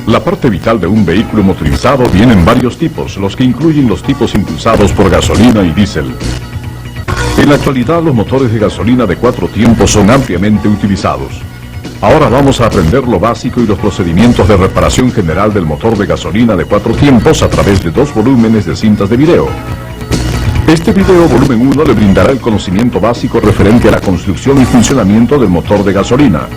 La parte vital de un vehículo motorizado viene en varios tipos, los que incluyen los tipos impulsados por gasolina y diésel. En la actualidad, los motores de gasolina de 4 tiempos son ampliamente utilizados. Ahora vamos a aprender lo básico y los procedimientos de reparación general del motor de gasolina de 4 tiempos a través de 2 volúmenes de cintas de video. Este video, volumen 1, le brindará el conocimiento básico referente a la construcción y funcionamiento del motor de gasolina.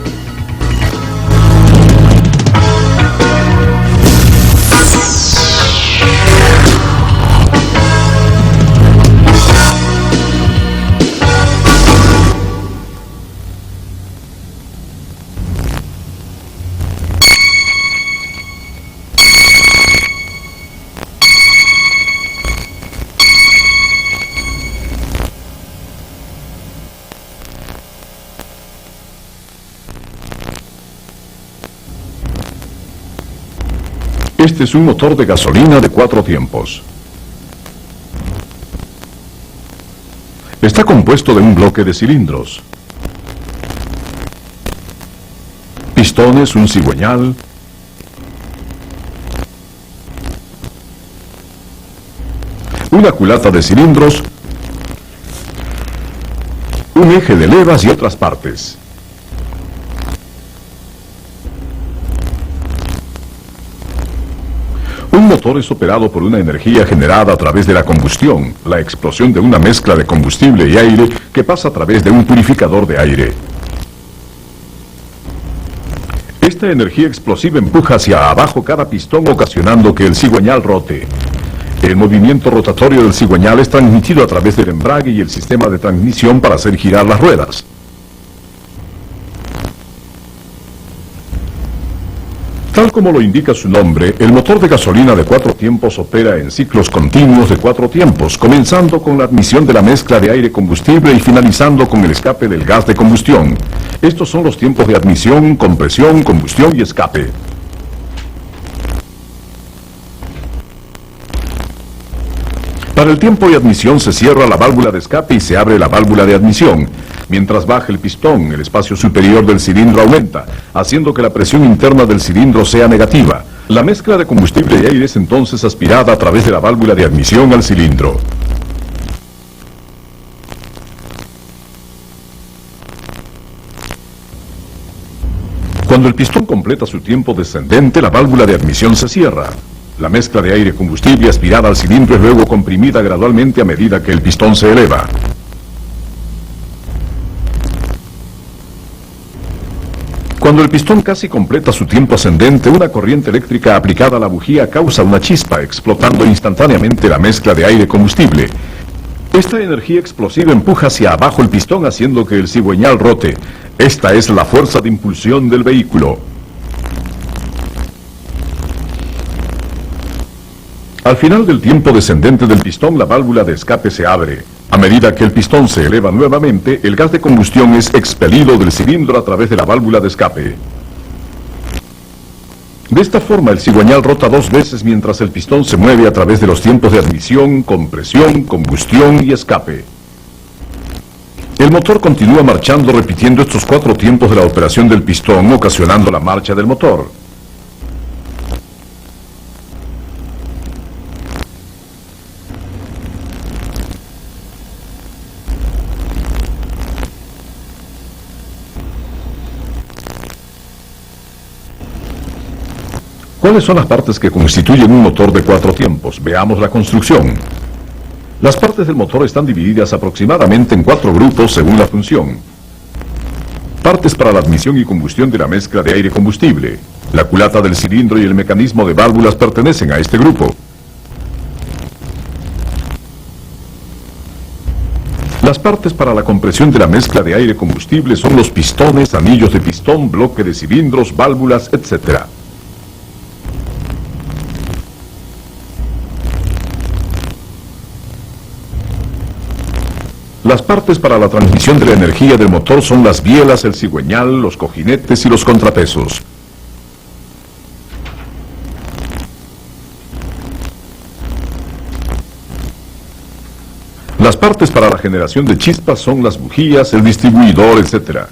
Este es un motor de gasolina de 4 tiempos. Está compuesto de un bloque de cilindros, pistones, un cigüeñal, una culata de cilindros, un eje de levas y otras partes. Un motor es operado por una energía generada a través de la combustión, la explosión de una mezcla de combustible y aire que pasa a través de un purificador de aire. Esta energía explosiva empuja hacia abajo cada pistón, ocasionando que el cigüeñal rote. El movimiento rotatorio del cigüeñal es transmitido a través del embrague y el sistema de transmisión para hacer girar las ruedas. Tal como lo indica su nombre, el motor de gasolina de 4 tiempos opera en ciclos continuos de 4 tiempos, comenzando con la admisión de la mezcla de aire-combustible y finalizando con el escape del gas de combustión. Estos son los tiempos de admisión, compresión, combustión y escape. Para el tiempo de admisión se cierra la válvula de escape y se abre la válvula de admisión. Mientras baja el pistón, el espacio superior del cilindro aumenta, haciendo que la presión interna del cilindro sea negativa. La mezcla de combustible y aire es entonces aspirada a través de la válvula de admisión al cilindro. Cuando el pistón completa su tiempo descendente, la válvula de admisión se cierra. La mezcla de aire-combustible aspirada al cilindro es luego comprimida gradualmente a medida que el pistón se eleva. Cuando el pistón casi completa su tiempo ascendente, una corriente eléctrica aplicada a la bujía causa una chispa, explotando instantáneamente la mezcla de aire-combustible. Esta energía explosiva empuja hacia abajo el pistón, haciendo que el cigüeñal rote. Esta es la fuerza de impulsión del vehículo. Al final del tiempo descendente del pistón, la válvula de escape se abre. A medida que el pistón se eleva nuevamente, el gas de combustión es expelido del cilindro a través de la válvula de escape. De esta forma, el cigüeñal rota 2 veces mientras el pistón se mueve a través de los tiempos de admisión, compresión, combustión y escape. El motor continúa marchando repitiendo estos 4 tiempos de la operación del pistón, ocasionando la marcha del motor. ¿Cuáles son las partes que constituyen un motor de 4 tiempos? Veamos la construcción. Las partes del motor están divididas aproximadamente en 4 grupos según la función. Partes para la admisión y combustión de la mezcla de aire-combustible. La culata del cilindro y el mecanismo de válvulas pertenecen a este grupo. Las partes para la compresión de la mezcla de aire-combustible son los pistones, anillos de pistón, bloque de cilindros, válvulas, etc. Las partes para la transmisión de la energía del motor son las bielas, el cigüeñal, los cojinetes y los contrapesos. Las partes para la generación de chispas son las bujías, el distribuidor, etc.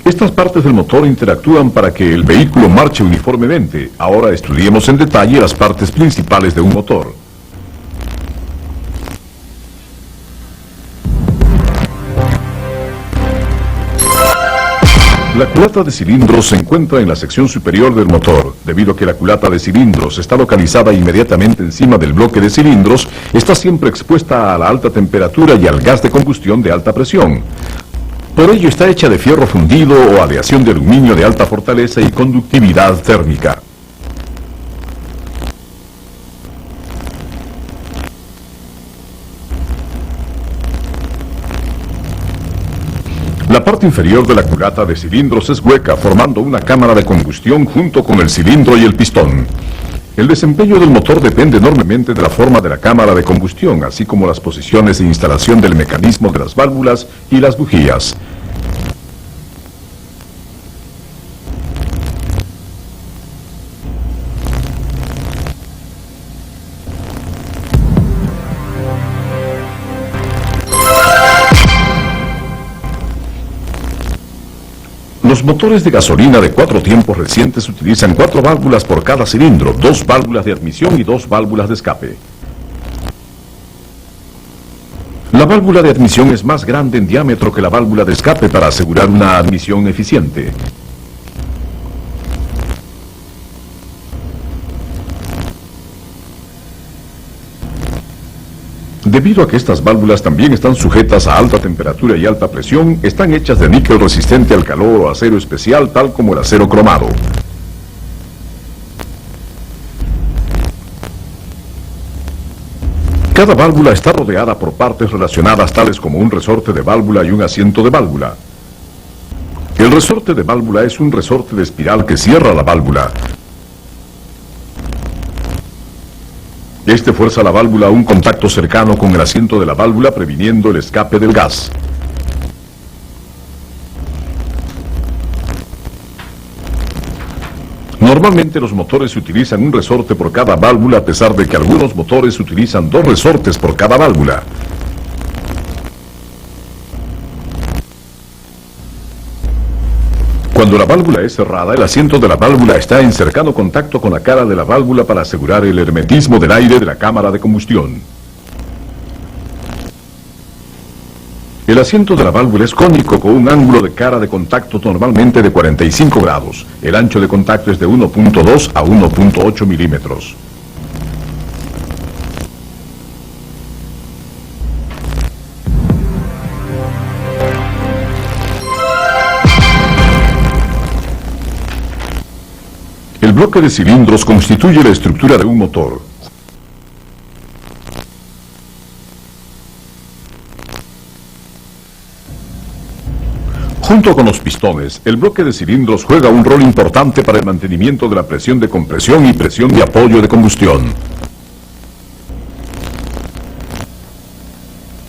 Estas partes del motor interactúan para que el vehículo marche uniformemente. Ahora estudiemos en detalle las partes principales de un motor. La culata de cilindros se encuentra en la sección superior del motor. Debido a que la culata de cilindros está localizada inmediatamente encima del bloque de cilindros, está siempre expuesta a la alta temperatura y al gas de combustión de alta presión. Por ello está hecha de fierro fundido o aleación de aluminio de alta fortaleza y conductividad térmica. La parte inferior de la culata de cilindros es hueca, formando una cámara de combustión junto con el cilindro y el pistón. El desempeño del motor depende enormemente de la forma de la cámara de combustión, así como las posiciones de instalación del mecanismo de las válvulas y las bujías. Los motores de gasolina de 4 tiempos recientes utilizan 4 válvulas por cada cilindro, 2 válvulas de admisión y 2 válvulas de escape. La válvula de admisión es más grande en diámetro que la válvula de escape para asegurar una admisión eficiente. Debido a que estas válvulas también están sujetas a alta temperatura y alta presión, están hechas de níquel resistente al calor o acero especial, tal como el acero cromado. Cada válvula está rodeada por partes relacionadas tales como un resorte de válvula y un asiento de válvula. El resorte de válvula es un resorte de espiral que cierra la válvula. Este fuerza la válvula a un contacto cercano con el asiento de la válvula, previniendo el escape del gas. Normalmente los motores utilizan un resorte por cada válvula, a pesar de que algunos motores utilizan 2 resortes por cada válvula. Cuando la válvula es cerrada, el asiento de la válvula está en cercano contacto con la cara de la válvula para asegurar el hermetismo del aire de la cámara de combustión. El asiento de la válvula es cónico con un ángulo de cara de contacto normalmente de 45 grados. El ancho de contacto es de 1.2 a 1.8 milímetros. El bloque de cilindros constituye la estructura de un motor. Junto con los pistones, el bloque de cilindros juega un rol importante para el mantenimiento de la presión de compresión y presión de apoyo de combustión.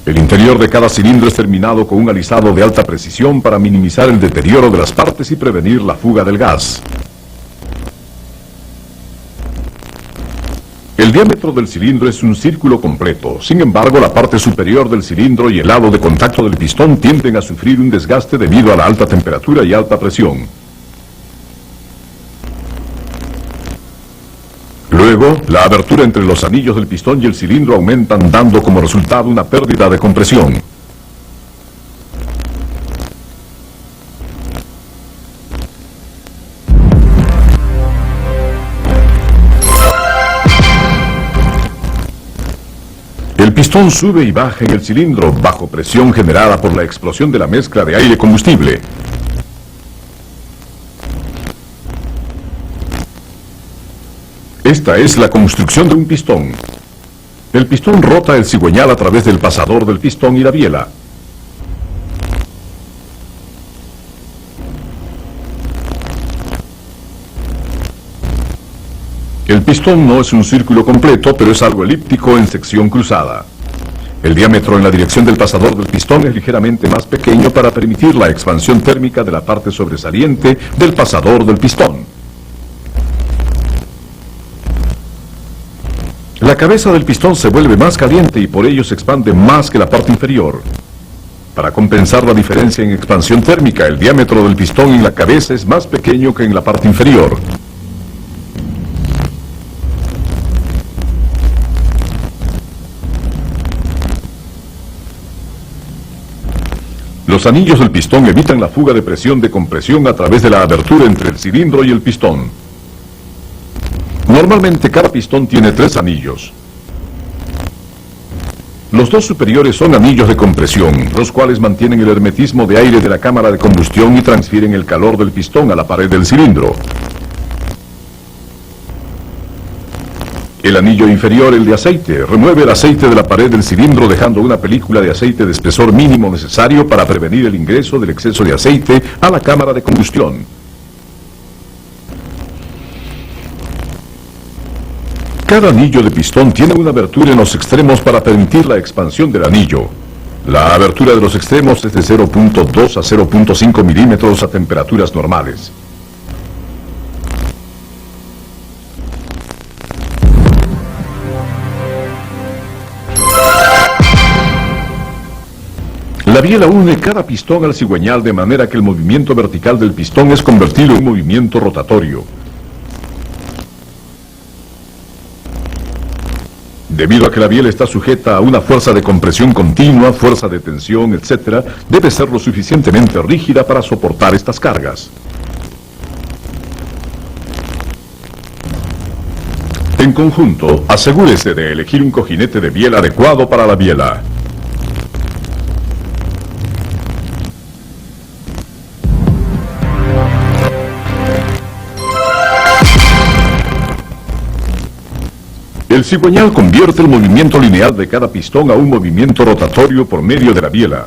El interior de cada cilindro es terminado con un alisado de alta precisión para minimizar el deterioro de las partes y prevenir la fuga del gas. El diámetro del cilindro es un círculo completo. Sin embargo, la parte superior del cilindro y el lado de contacto del pistón tienden a sufrir un desgaste debido a la alta temperatura y alta presión. Luego, la abertura entre los anillos del pistón y el cilindro aumentan, dando como resultado una pérdida de compresión. El pistón sube y baja en el cilindro bajo presión generada por la explosión de la mezcla de aire-combustible. Esta es la construcción de un pistón. El pistón rota el cigüeñal a través del pasador del pistón y la biela. El pistón no es un círculo completo, pero es algo elíptico en sección cruzada. El diámetro en la dirección del pasador del pistón es ligeramente más pequeño para permitir la expansión térmica de la parte sobresaliente del pasador del pistón. La cabeza del pistón se vuelve más caliente y por ello se expande más que la parte inferior. Para compensar la diferencia en expansión térmica, el diámetro del pistón en la cabeza es más pequeño que en la parte inferior. Los anillos del pistón evitan la fuga de presión de compresión a través de la abertura entre el cilindro y el pistón. Normalmente cada pistón tiene 3 anillos. Los 2 superiores son anillos de compresión, los cuales mantienen el hermetismo de aire de la cámara de combustión y transfieren el calor del pistón a la pared del cilindro. El anillo inferior, el de aceite, remueve el aceite de la pared del cilindro dejando una película de aceite de espesor mínimo necesario para prevenir el ingreso del exceso de aceite a la cámara de combustión. Cada anillo de pistón tiene una abertura en los extremos para permitir la expansión del anillo. La abertura de los extremos es de 0.2 a 0.5 milímetros a temperaturas normales. La biela une cada pistón al cigüeñal de manera que el movimiento vertical del pistón es convertido en movimiento rotatorio. Debido a que la biela está sujeta a una fuerza de compresión continua, fuerza de tensión, etc., debe ser lo suficientemente rígida para soportar estas cargas. En conjunto, asegúrese de elegir un cojinete de biela adecuado para la biela. El cigüeñal convierte el movimiento lineal de cada pistón a un movimiento rotatorio por medio de la biela.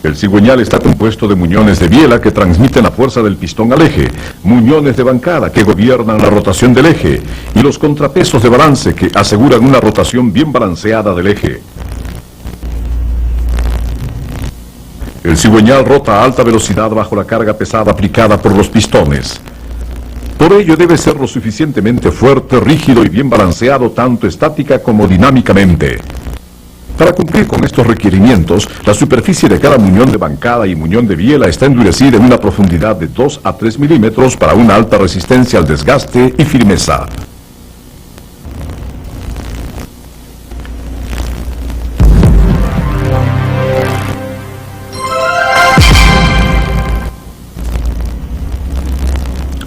El cigüeñal está compuesto de muñones de biela que transmiten la fuerza del pistón al eje, muñones de bancada que gobiernan la rotación del eje y los contrapesos de balance que aseguran una rotación bien balanceada del eje. El cigüeñal rota a alta velocidad bajo la carga pesada aplicada por los pistones. Por ello debe ser lo suficientemente fuerte, rígido y bien balanceado tanto estática como dinámicamente. Para cumplir con estos requerimientos, la superficie de cada muñón de bancada y muñón de biela está endurecida en una profundidad de 2 a 3 milímetros para una alta resistencia al desgaste y firmeza.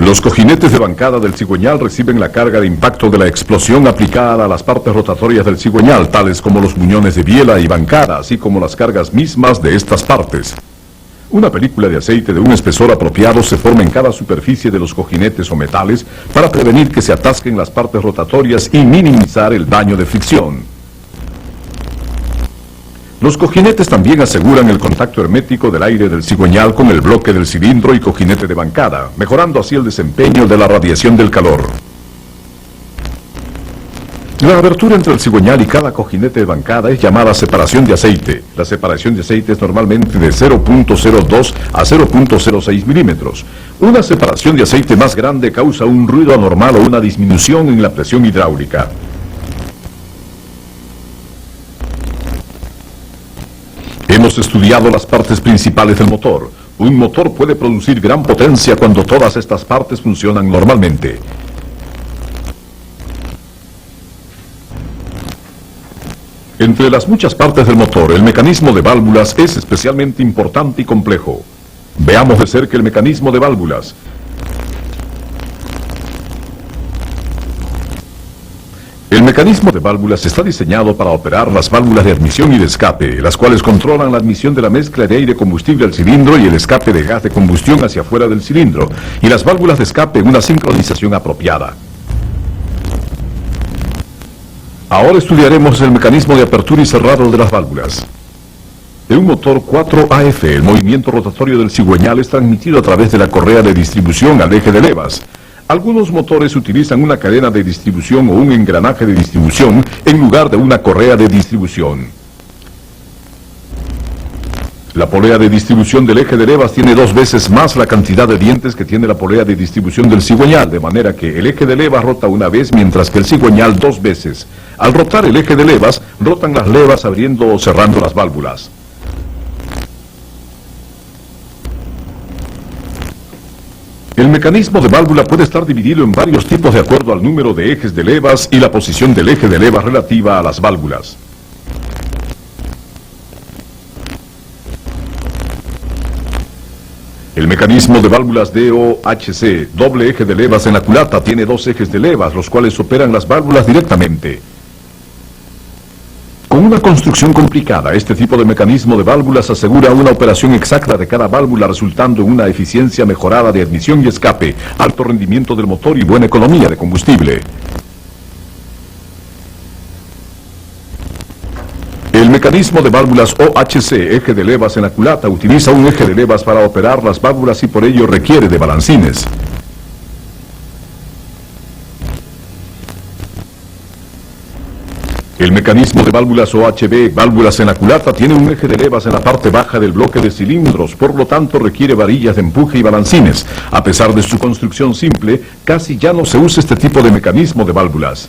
Los cojinetes de bancada del cigüeñal reciben la carga de impacto de la explosión aplicada a las partes rotatorias del cigüeñal, tales como los muñones de biela y bancada, así como las cargas mismas de estas partes. Una película de aceite de un espesor apropiado se forma en cada superficie de los cojinetes o metales para prevenir que se atasquen las partes rotatorias y minimizar el daño de fricción. Los cojinetes también aseguran el contacto hermético del aire del cigüeñal con el bloque del cilindro y cojinete de bancada, mejorando así el desempeño de la radiación del calor. La abertura entre el cigüeñal y cada cojinete de bancada es llamada separación de aceite. La separación de aceite es normalmente de 0.02 a 0.06 milímetros. Una separación de aceite más grande causa un ruido anormal o una disminución en la presión hidráulica. Hemos estudiado las partes principales del motor. Un motor puede producir gran potencia cuando todas estas partes funcionan normalmente. Entre las muchas partes del motor, el mecanismo de válvulas es especialmente importante y complejo. Veamos de cerca el mecanismo de válvulas. El mecanismo de válvulas está diseñado para operar las válvulas de admisión y de escape, las cuales controlan la admisión de la mezcla de aire combustible al cilindro y el escape de gas de combustión hacia afuera del cilindro, y las válvulas de escape en una sincronización apropiada. Ahora estudiaremos el mecanismo de apertura y cerrado de las válvulas. En un motor 4AF, el movimiento rotatorio del cigüeñal es transmitido a través de la correa de distribución al eje de levas. Algunos motores utilizan una cadena de distribución o un engranaje de distribución en lugar de una correa de distribución. La polea de distribución del eje de levas tiene 2 veces más la cantidad de dientes que tiene la polea de distribución del cigüeñal, de manera que el eje de levas rota una vez, mientras que el cigüeñal 2 veces. Al rotar el eje de levas, rotan las levas abriendo o cerrando las válvulas. El mecanismo de válvula puede estar dividido en varios tipos de acuerdo al número de ejes de levas y la posición del eje de levas relativa a las válvulas. El mecanismo de válvulas DOHC, doble eje de levas en la culata, tiene 2 ejes de levas, los cuales operan las válvulas directamente. Con una construcción complicada, este tipo de mecanismo de válvulas asegura una operación exacta de cada válvula, resultando en una eficiencia mejorada de admisión y escape, alto rendimiento del motor y buena economía de combustible. El mecanismo de válvulas OHC, eje de levas en la culata, utiliza un eje de levas para operar las válvulas y por ello requiere de balancines. El mecanismo de válvulas OHB, válvulas en la culata, tiene un eje de levas en la parte baja del bloque de cilindros, por lo tanto requiere varillas de empuje y balancines. A pesar de su construcción simple, casi ya no se usa este tipo de mecanismo de válvulas.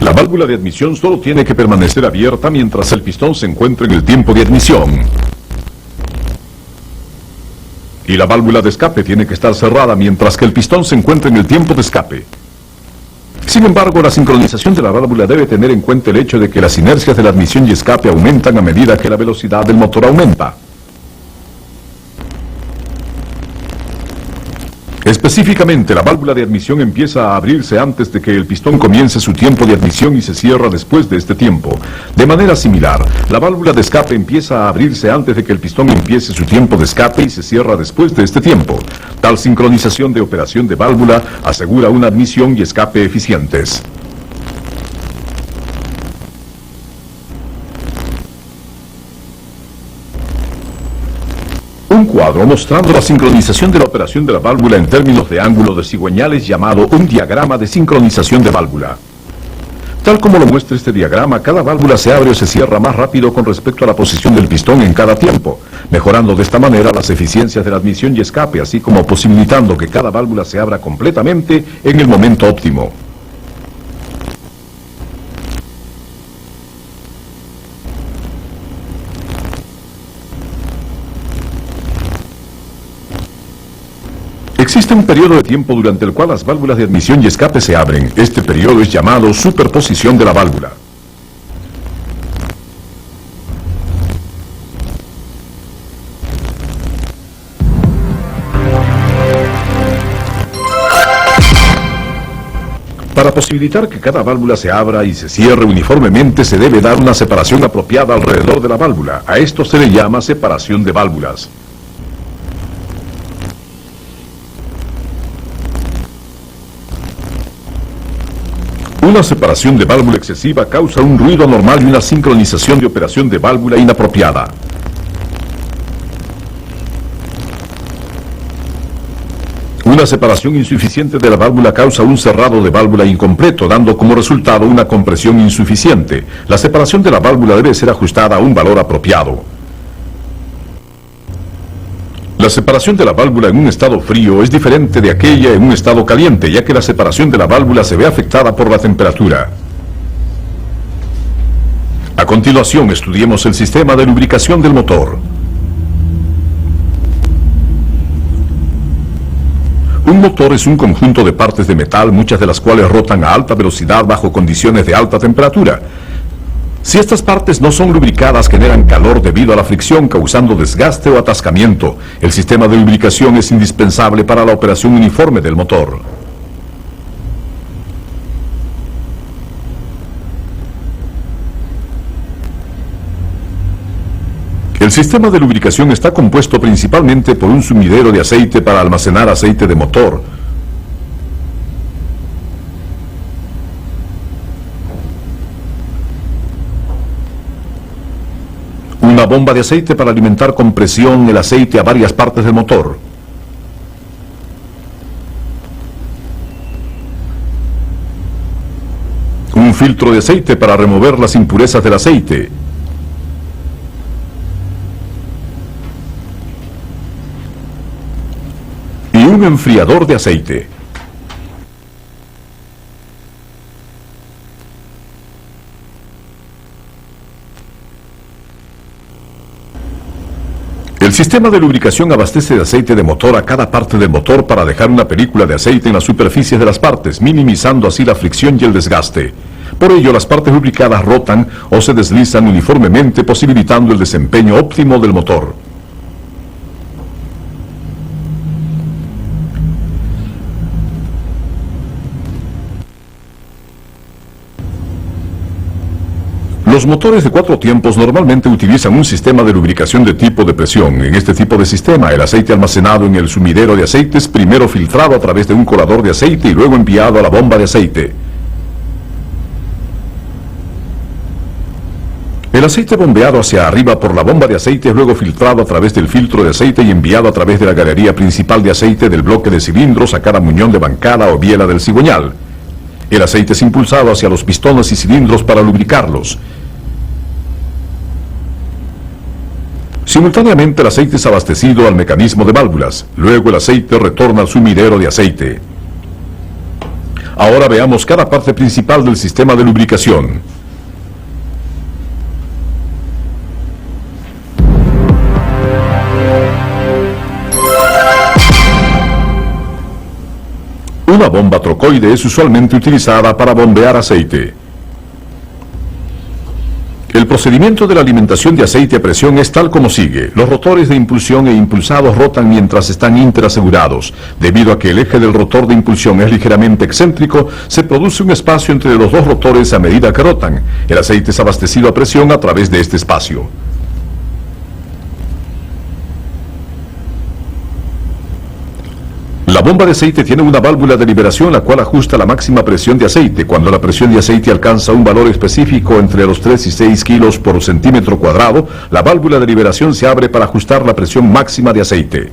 La válvula de admisión solo tiene que permanecer abierta mientras el pistón se encuentre en el tiempo de admisión. Y la válvula de escape tiene que estar cerrada mientras que el pistón se encuentre en el tiempo de escape. Sin embargo, la sincronización de la válvula debe tener en cuenta el hecho de que las inercias de la admisión y escape aumentan a medida que la velocidad del motor aumenta. Específicamente, la válvula de admisión empieza a abrirse antes de que el pistón comience su tiempo de admisión y se cierra después de este tiempo. De manera similar, la válvula de escape empieza a abrirse antes de que el pistón empiece su tiempo de escape y se cierra después de este tiempo. Tal sincronización de operación de válvula asegura una admisión y escape eficientes. Un cuadro mostrando la sincronización de la operación de la válvula en términos de ángulo de cigüeñal es llamado un diagrama de sincronización de válvula. Tal como lo muestra este diagrama, cada válvula se abre o se cierra más rápido con respecto a la posición del pistón en cada tiempo, mejorando de esta manera las eficiencias de la admisión y escape, así como posibilitando que cada válvula se abra completamente en el momento óptimo. Existe un periodo de tiempo durante el cual las válvulas de admisión y escape se abren. Este periodo es llamado superposición de la válvula. Para posibilitar que cada válvula se abra y se cierre uniformemente, se debe dar una separación apropiada alrededor de la válvula. A esto se le llama separación de válvulas. Una separación de válvula excesiva causa un ruido anormal y una sincronización de operación de válvula inapropiada. Una separación insuficiente de la válvula causa un cerrado de válvula incompleto, dando como resultado una compresión insuficiente. La separación de la válvula debe ser ajustada a un valor apropiado. La separación de la válvula en un estado frío es diferente de aquella en un estado caliente, ya que la separación de la válvula se ve afectada por la temperatura. A continuación, estudiemos el sistema de lubricación del motor. Un motor es un conjunto de partes de metal, muchas de las cuales rotan a alta velocidad bajo condiciones de alta temperatura. Si estas partes no son lubricadas, generan calor debido a la fricción, causando desgaste o atascamiento. El sistema de lubricación es indispensable para la operación uniforme del motor. El sistema de lubricación está compuesto principalmente por un sumidero de aceite para almacenar aceite de motor, una bomba de aceite para alimentar con presión el aceite a varias partes del motor, filtro de aceite para remover las impurezas del aceite. Y un enfriador de aceite. El sistema de lubricación abastece de aceite de motor a cada parte del motor para dejar una película de aceite en las superficies de las partes, minimizando así la fricción y el desgaste. Por ello, las partes lubricadas rotan o se deslizan uniformemente, posibilitando el desempeño óptimo del motor. Los motores de 4 tiempos normalmente utilizan un sistema de lubricación de tipo de presión. En este tipo de sistema, el aceite almacenado en el sumidero de aceite es primero filtrado a través de un colador de aceite y luego enviado a la bomba de aceite. El aceite bombeado hacia arriba por la bomba de aceite es luego filtrado a través del filtro de aceite y enviado a través de la galería principal de aceite del bloque de cilindros a cada muñón de bancada o biela del cigüeñal. El aceite es impulsado hacia los pistones y cilindros para lubricarlos. Simultáneamente el aceite es abastecido al mecanismo de válvulas. Luego el aceite retorna al sumidero de aceite. Ahora veamos cada parte principal del sistema de lubricación. Una bomba trocoide es usualmente utilizada para bombear aceite. El procedimiento de la alimentación de aceite a presión es tal como sigue. Los rotores de impulsión e impulsados rotan mientras están interasegurados. Debido a que el eje del rotor de impulsión es ligeramente excéntrico, se produce un espacio entre los dos rotores a medida que rotan. El aceite es abastecido a presión a través de este espacio. La bomba de aceite tiene una válvula de liberación la cual ajusta la máxima presión de aceite. Cuando la presión de aceite alcanza un valor específico entre los 3 y 6 kilos por centímetro cuadrado, la válvula de liberación se abre para ajustar la presión máxima de aceite.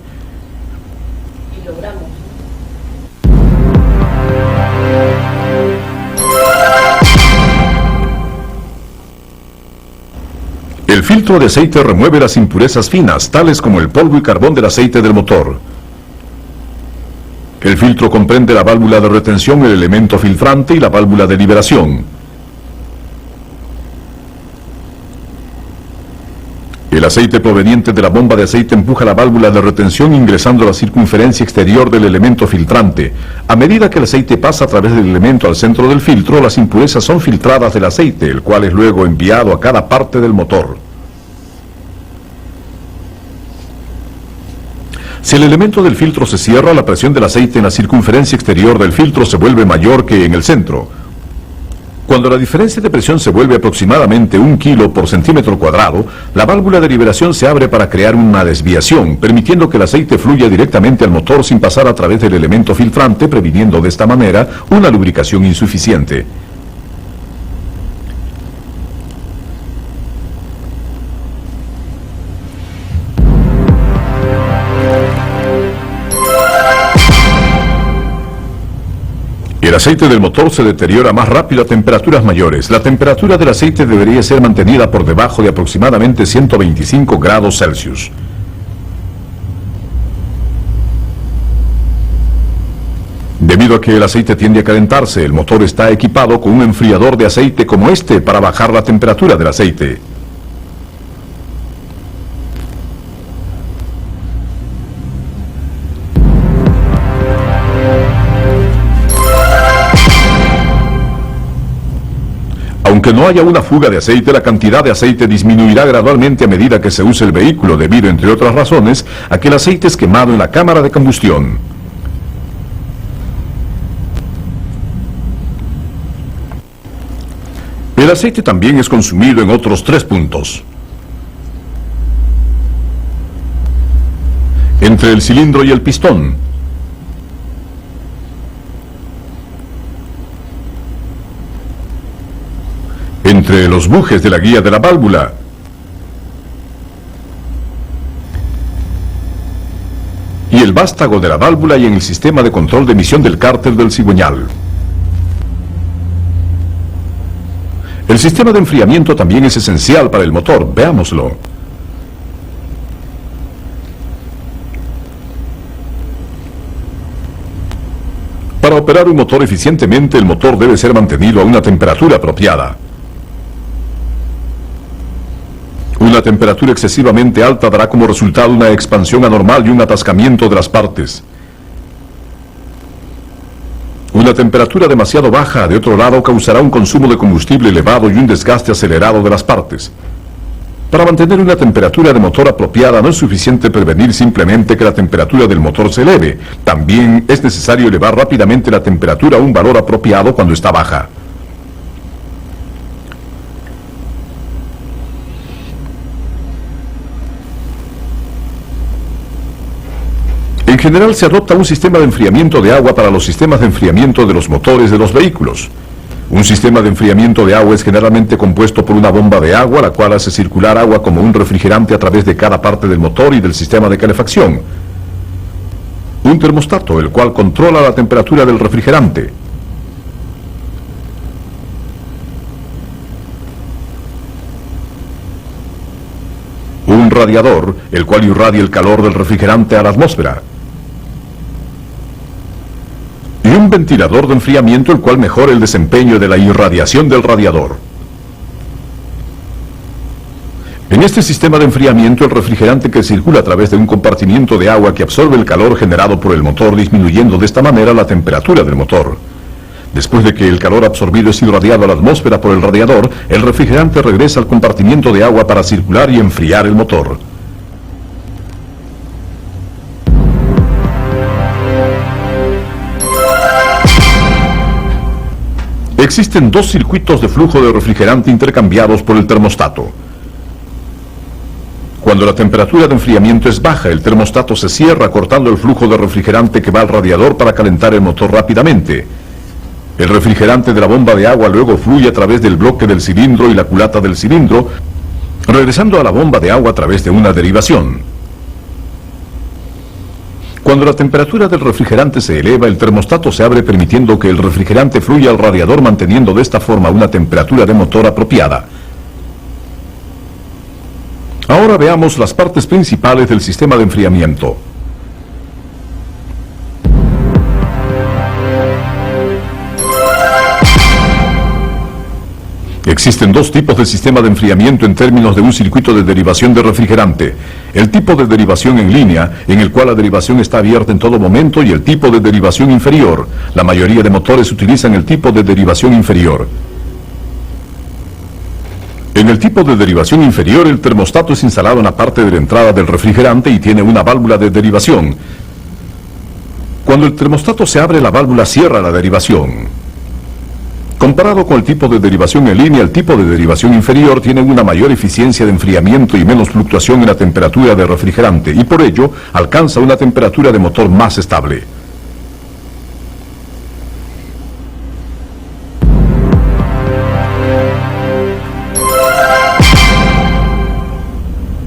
El filtro de aceite remueve las impurezas finas, tales como el polvo y carbón del aceite del motor. El filtro comprende la válvula de retención, el elemento filtrante y la válvula de liberación. El aceite proveniente de la bomba de aceite empuja la válvula de retención ingresando a la circunferencia exterior del elemento filtrante. A medida que el aceite pasa a través del elemento al centro del filtro, las impurezas son filtradas del aceite, el cual es luego enviado a cada parte del motor. Si el elemento del filtro se cierra, la presión del aceite en la circunferencia exterior del filtro se vuelve mayor que en el centro. Cuando la diferencia de presión se vuelve aproximadamente 1 kilo por centímetro cuadrado, la válvula de liberación se abre para crear una desviación, permitiendo que el aceite fluya directamente al motor sin pasar a través del elemento filtrante, previniendo de esta manera una lubricación insuficiente. El aceite del motor se deteriora más rápido a temperaturas mayores. La temperatura del aceite debería ser mantenida por debajo de aproximadamente 125 grados Celsius. Debido a que el aceite tiende a calentarse, el motor está equipado con un enfriador de aceite como este para bajar la temperatura del aceite. Aunque no haya una fuga de aceite, la cantidad de aceite disminuirá gradualmente a medida que se use el vehículo, debido, entre otras razones, a que el aceite es quemado en la cámara de combustión. El aceite también es consumido en otros 3 puntos. Entre el cilindro y el pistón. Entre los bujes de la guía de la válvula. Y el vástago de la válvula y en el sistema de control de emisión del cárter del cigüeñal. El sistema de enfriamiento también es esencial para el motor. Veámoslo. Para operar un motor eficientemente, el motor debe ser mantenido a una temperatura apropiada. Una temperatura excesivamente alta dará como resultado una expansión anormal y un atascamiento de las partes. Una temperatura demasiado baja, de otro lado, causará un consumo de combustible elevado y un desgaste acelerado de las partes. Para mantener una temperatura de motor apropiada no es suficiente prevenir simplemente que la temperatura del motor se eleve. También es necesario elevar rápidamente la temperatura a un valor apropiado cuando está baja. En general se adopta un sistema de enfriamiento de agua para los sistemas de enfriamiento de los motores de los vehículos. Un sistema de enfriamiento de agua es generalmente compuesto por una bomba de agua, la cual hace circular agua como un refrigerante a través de cada parte del motor y del sistema de calefacción. Un termostato, el cual controla la temperatura del refrigerante. Un radiador, el cual irradia el calor del refrigerante a la atmósfera. Y un ventilador de enfriamiento, el cual mejora el desempeño de la irradiación del radiador. En este sistema de enfriamiento, el refrigerante que circula a través de un compartimiento de agua que absorbe el calor generado por el motor, disminuyendo de esta manera la temperatura del motor. Después de que el calor absorbido es irradiado a la atmósfera por el radiador, el refrigerante regresa al compartimiento de agua para circular y enfriar el motor. Existen dos circuitos de flujo de refrigerante intercambiados por el termostato. Cuando la temperatura de enfriamiento es baja, el termostato se cierra cortando el flujo de refrigerante que va al radiador para calentar el motor rápidamente. El refrigerante de la bomba de agua luego fluye a través del bloque del cilindro y la culata del cilindro, regresando a la bomba de agua a través de una derivación. Cuando la temperatura del refrigerante se eleva, el termostato se abre permitiendo que el refrigerante fluya al radiador, manteniendo de esta forma una temperatura de motor apropiada. Ahora veamos las partes principales del sistema de enfriamiento. Existen dos tipos de sistema de enfriamiento en términos de un circuito de derivación de refrigerante. El tipo de derivación en línea, en el cual la derivación está abierta en todo momento, y el tipo de derivación inferior. La mayoría de motores utilizan el tipo de derivación inferior. En el tipo de derivación inferior, el termostato es instalado en la parte de la entrada del refrigerante y tiene una válvula de derivación. Cuando el termostato se abre, la válvula cierra la derivación. Comparado con el tipo de derivación en línea, el tipo de derivación inferior tiene una mayor eficiencia de enfriamiento y menos fluctuación en la temperatura del refrigerante, y por ello alcanza una temperatura de motor más estable.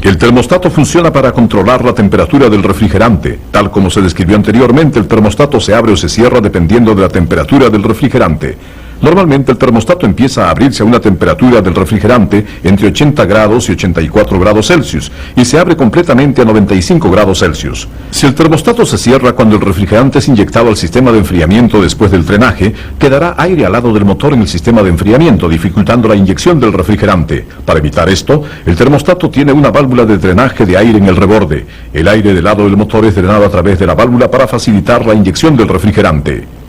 El termostato funciona para controlar la temperatura del refrigerante. Tal como se describió anteriormente, el termostato se abre o se cierra dependiendo de la temperatura del refrigerante. Normalmente el termostato empieza a abrirse a una temperatura del refrigerante entre 80 grados y 84 grados Celsius y se abre completamente a 95 grados Celsius. Si el termostato se cierra cuando el refrigerante es inyectado al sistema de enfriamiento después del drenaje, quedará aire al lado del motor en el sistema de enfriamiento, dificultando la inyección del refrigerante. Para evitar esto, el termostato tiene una válvula de drenaje de aire en el reborde. El aire del lado del motor es drenado a través de la válvula para facilitar la inyección del refrigerante.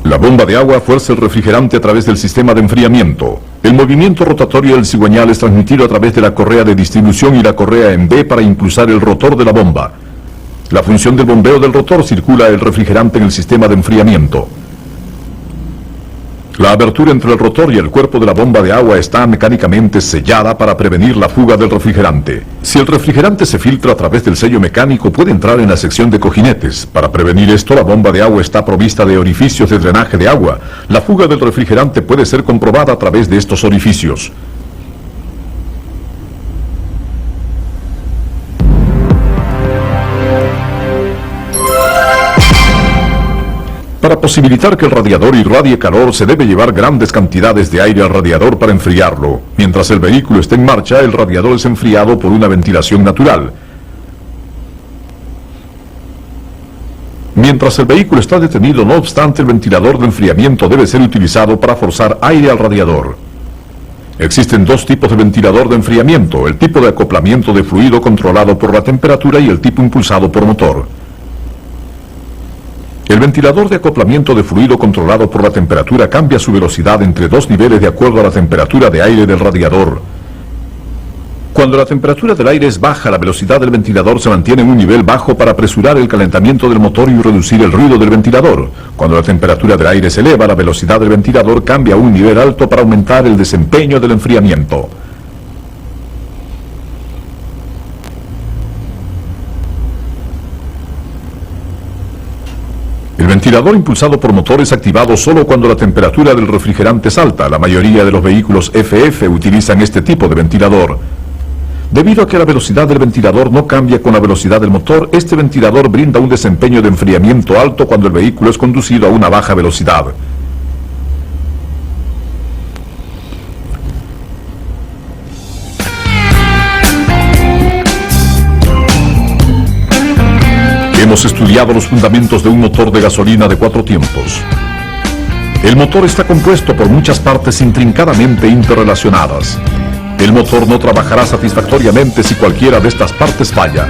La bomba de agua fuerza el refrigerante a través del sistema de enfriamiento. El movimiento rotatorio del cigüeñal es transmitido a través de la correa de distribución y la correa en B para impulsar el rotor de la bomba. La función del bombeo del rotor circula el refrigerante en el sistema de enfriamiento. La abertura entre el rotor y el cuerpo de la bomba de agua está mecánicamente sellada para prevenir la fuga del refrigerante. Si el refrigerante se filtra a través del sello mecánico, puede entrar en la sección de cojinetes. Para prevenir esto, la bomba de agua está provista de orificios de drenaje de agua. La fuga del refrigerante puede ser comprobada a través de estos orificios. Para posibilitar que el radiador irradie calor, se debe llevar grandes cantidades de aire al radiador para enfriarlo. Mientras el vehículo está en marcha, el radiador es enfriado por una ventilación natural. Mientras el vehículo está detenido, no obstante, el ventilador de enfriamiento debe ser utilizado para forzar aire al radiador. Existen dos tipos de ventilador de enfriamiento: el tipo de acoplamiento de fluido controlado por la temperatura y el tipo impulsado por motor. El ventilador de acoplamiento de fluido controlado por la temperatura cambia su velocidad entre dos niveles de acuerdo a la temperatura de aire del radiador. Cuando la temperatura del aire es baja, la velocidad del ventilador se mantiene en un nivel bajo para apresurar el calentamiento del motor y reducir el ruido del ventilador. Cuando la temperatura del aire se eleva, la velocidad del ventilador cambia a un nivel alto para aumentar el desempeño del enfriamiento. El ventilador impulsado por motor es activado solo cuando la temperatura del refrigerante es alta. La mayoría de los vehículos FF utilizan este tipo de ventilador. Debido a que la velocidad del ventilador no cambia con la velocidad del motor, este ventilador brinda un desempeño de enfriamiento alto cuando el vehículo es conducido a una baja velocidad. Hemos estudiado los fundamentos de un motor de gasolina de 4 tiempos. El motor está compuesto por muchas partes intrincadamente interrelacionadas. El motor no trabajará satisfactoriamente si cualquiera de estas partes falla.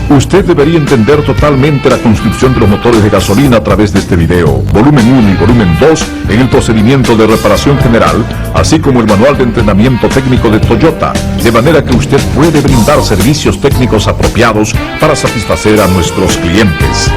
Usted debería entender totalmente la construcción de los motores de gasolina a través de este video, volumen 1 y volumen 2 en el procedimiento de reparación general, así como el manual de entrenamiento técnico de Toyota, de manera que usted puede brindar servicios técnicos apropiados para satisfacer a nuestros clientes.